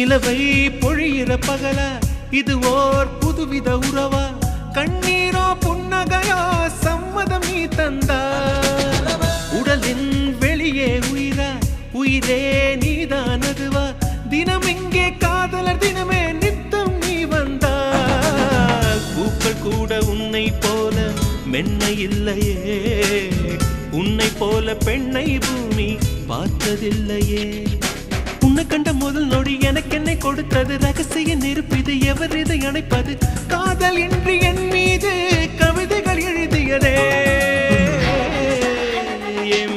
நிலவை பொழியிற பகலா இது ஓர் புதுவித உறவா கண்ணீரோ புன்னகையோ சம்மதம் நீ தந்தா உடலின் வெளியே உயிரா உயிரே நீதானதுவா தினம் இங்கே காதலர் தினமே நித்தம் நீ வந்தா பூக்கள் கூட உன்னை போல மென்மை இல்லையே உன்னை போல பெண்ணை பூமி பார்த்ததில்லையே உன்னை கண்ட முதல் நொடி எனக்கு என்னை கொடுத்தது ரகசிய நெருப்பிது எவர் இதை அணைப்பது காதல் இன்றி என் மீது கவிதைகள் எழுதியதே